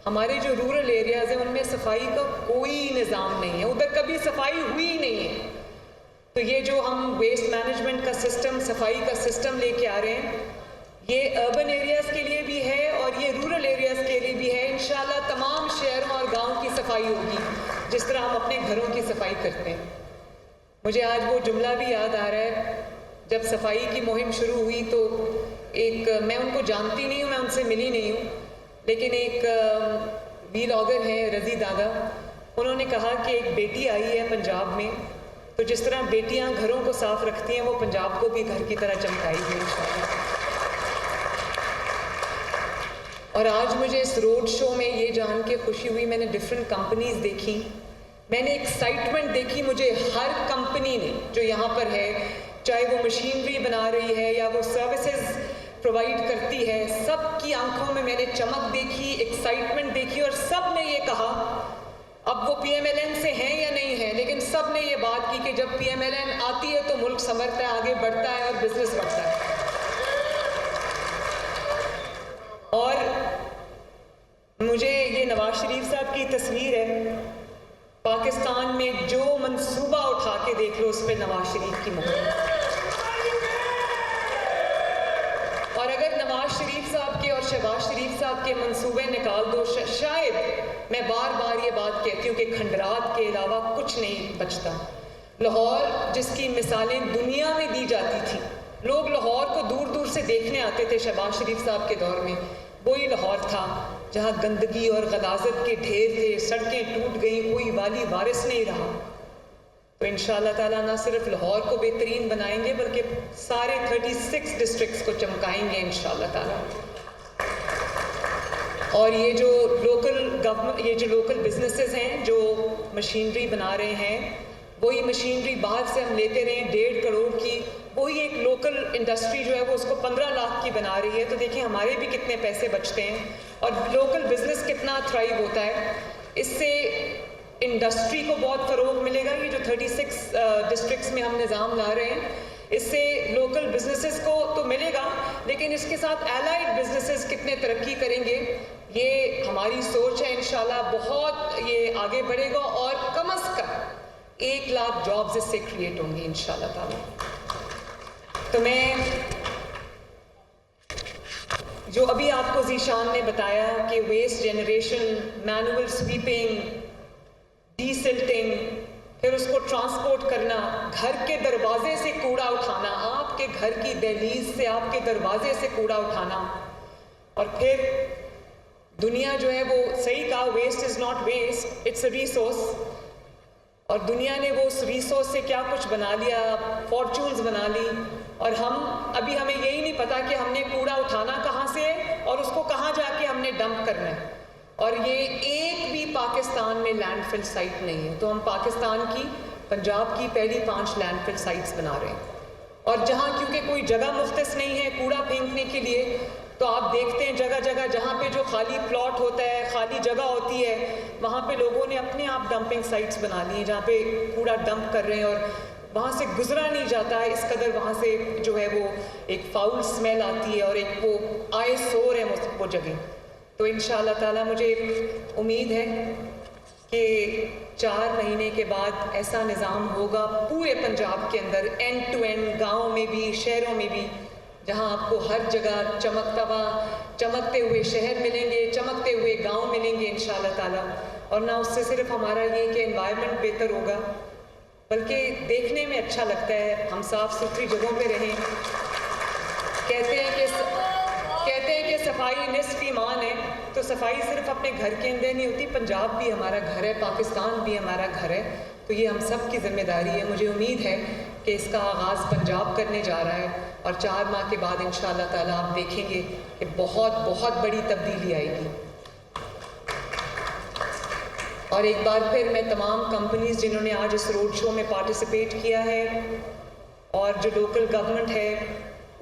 ہمارے جو rural areas ہیں ان میں صفائی کا کوئی نظام نہیں ہے، ادھر کبھی صفائی ہوئی نہیں ہے. تو یہ جو ہم ویسٹ مینجمنٹ کا سسٹم، صفائی کا سسٹم لے کے آ رہے ہیں، یہ اربن ایریاز کے لیے بھی ہے اور یہ رورل ایریاز کے لیے بھی ہے. انشاءاللہ تمام شہروں اور گاؤں کی صفائی ہوگی جس طرح ہم اپنے گھروں کی صفائی کرتے ہیں. مجھے آج وہ جملہ بھی یاد آ رہا ہے، جب صفائی کی مہم شروع ہوئی تو میں ان کو جانتی نہیں ہوں، میں ان سے ملی نہیں ہوں، لیکن ایک ویلاگر ہیں رضی دادا، انہوں نے کہا کہ ایک بیٹی آئی ہے پنجاب میں، تو جس طرح بیٹیاں گھروں کو صاف رکھتی ہیں وہ پنجاب کو بھی گھر کی طرح چمکائے گی انشاءاللہ. اور آج مجھے اس روڈ شو میں یہ جان کے خوشی ہوئی، میں نے ڈفرینٹ کمپنیز دیکھی، میں نے ایکسائٹمنٹ دیکھی. مجھے ہر کمپنی نے جو یہاں پر ہے، چاہے وہ مشینری بنا رہی ہے یا وہ سروسز پرووائڈ کرتی ہے، سب کی آنکھوں میں نے چمک دیکھی، ایکسائٹمنٹ دیکھی، اور سب نے یہ کہا، اب وہ پی ایم ایل این سے ہیں یا نہیں ہیں، لیکن سب نے یہ بات کی کہ جب پی ایم ایل این آتی ہے تو ملک سنورتا ہے، آگے بڑھتا ہے اور بزنس بڑھتا ہے. اور مجھے یہ نواز شریف صاحب کی تصویر ہے، پاکستان میں جو منصوبہ اٹھا کے دیکھ لو اس پہ نواز شریف کی مہر. اور اگر نواز شریف صاحب کے اور شہباز شریف صاحب کے منصوبے نکال دو، شاید میں بار بار یہ بات کہتی ہوں کہ کھنڈرات کے علاوہ کچھ نہیں بچتا. لاہور جس کی مثالیں دنیا میں دی جاتی تھی، لوگ لاہور کو دور دور سے دیکھنے آتے تھے شہباز شریف صاحب کے دور میں، وہی لاہور تھا جہاں گندگی اور غلاظت کے ڈھیر تھے، سڑکیں ٹوٹ گئیں، کوئی والی وارث نہیں رہا. تو انشاءاللہ تعالیٰ نہ صرف لاہور کو بہترین بنائیں گے بلکہ سارے 36 ڈسٹرکٹس کو چمکائیں گے انشاءاللہ تعالیٰ. اور یہ جو لوکل بزنسز ہیں جو مشینری بنا رہے ہیں، وہی مشینری باہر سے ہم لیتے رہے 1.5 کروڑ کی، وہی ایک لوکل انڈسٹری جو ہے وہ اس کو 15 لاکھ کی بنا رہی ہے. تو دیکھیں ہمارے بھی کتنے پیسے بچتے ہیں اور لوکل بزنس کتنا تھرائیو ہوتا ہے. اس سے انڈسٹری کو بہت فروغ ملے گا. یہ جو 36 ڈسٹرکٹس میں ہم نظام لا رہے ہیں، اس سے لوکل بزنسز کو تو ملے گا، لیکن اس کے ساتھ الائڈ بزنسز کتنے ترقی کریں گے، یہ ہماری سوچ ہے. انشاءاللہ بہت یہ آگے بڑھے گا اور کم از کم 1 لاکھ جابز اس سے کریٹ ہوں گی انشاءاللہ تعالیٰ. تو میں جو ابھی آپ کو ذیشان نے بتایا کہ waste generation, manual sweeping, desilting, پھر اس کو ٹرانسپورٹ کرنا، گھر کے دروازے سے کوڑا اٹھانا، آپ کے گھر کی دہلیز سے، آپ کے دروازے سے کوڑا اٹھانا، اور پھر دنیا جو ہے وہ صحیح کہا، waste is not waste, it's a resource. اور دنیا نے وہ اس ریسورس سے کیا کچھ بنا لیا، فارچونز بنا لی، اور ہمیں یہی نہیں پتا کہ ہم نے کوڑا اٹھانا کہاں سے ہے اور اس کو کہاں جا کے ہم نے ڈمپ کرنا ہے. اور یہ ایک بھی پاکستان میں لینڈ فل سائٹ نہیں ہے. تو ہم پاکستان کی، پنجاب کی پہلی 5 لینڈ فل سائٹس بنا رہے ہیں. اور جہاں کیونکہ کوئی جگہ مختص نہیں ہے کوڑا پھینکنے کے لیے، تو آپ دیکھتے ہیں جگہ جگہ جہاں پہ جو خالی پلاٹ ہوتا ہے، خالی جگہ ہوتی ہے، وہاں پہ لوگوں نے اپنے آپ ڈمپنگ سائٹس بنا لی ہیں جہاں پہ کوڑا ڈمپ کر رہے ہیں، اور وہاں سے گزرا نہیں جاتا ہے. اس قدر وہاں سے جو ہے وہ ایک فاؤل سمیل آتی ہے اور ایک وہ آئے سور ہے وہ جگہ. تو انشاءاللہ تعالیٰ مجھے امید ہے کہ 4 مہینے کے بعد ایسا نظام ہوگا پورے پنجاب کے اندر، اینڈ ٹو اینڈ، گاؤں میں بھی، شہروں میں بھی، جہاں آپ کو ہر جگہ چمکتے ہوئے شہر ملیں گے، چمکتے ہوئے گاؤں ملیں گے انشاءاللہ تعالیٰ. اور نہ اس سے صرف ہمارا یہ کہ انوائرمنٹ بہتر ہوگا، بلکہ دیکھنے میں اچھا لگتا ہے. ہم صاف ستھری جگہوں پہ رہیں. کہتے ہیں کہ صفائی نصف ایمان ہے، تو صفائی صرف اپنے گھر کے اندر نہیں ہوتی، پنجاب بھی ہمارا گھر ہے، پاکستان بھی ہمارا گھر ہے. تو یہ ہم سب کی ذمہ داری ہے. مجھے امید ہے کہ اس کا آغاز پنجاب کرنے جا رہا ہے، اور 4 ماہ کے بعد انشاءاللہ تعالیٰ آپ دیکھیں گے کہ بہت بہت بڑی تبدیلی آئے گی. اور ایک بار پھر میں تمام کمپنیز جنہوں نے آج اس روڈ شو میں پارٹیسپیٹ کیا ہے، اور جو لوکل گورنمنٹ ہے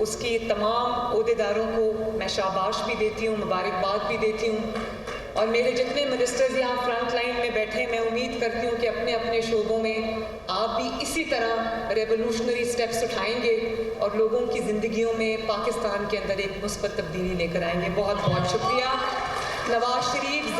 اس کی تمام عہدیداروں کو میں شاباش بھی دیتی ہوں، مبارکباد بھی دیتی ہوں. اور میرے جتنے منسٹرز یہاں فرنٹ لائن میں بیٹھے ہیں، میں امید کرتی ہوں کہ اپنے اپنے شعبوں میں آپ بھی اسی طرح ریولوشنری سٹیپس اٹھائیں گے اور لوگوں کی زندگیوں میں پاکستان کے اندر ایک مثبت تبدیلی لے کر آئیں گے. بہت بہت شکریہ. نواز شریف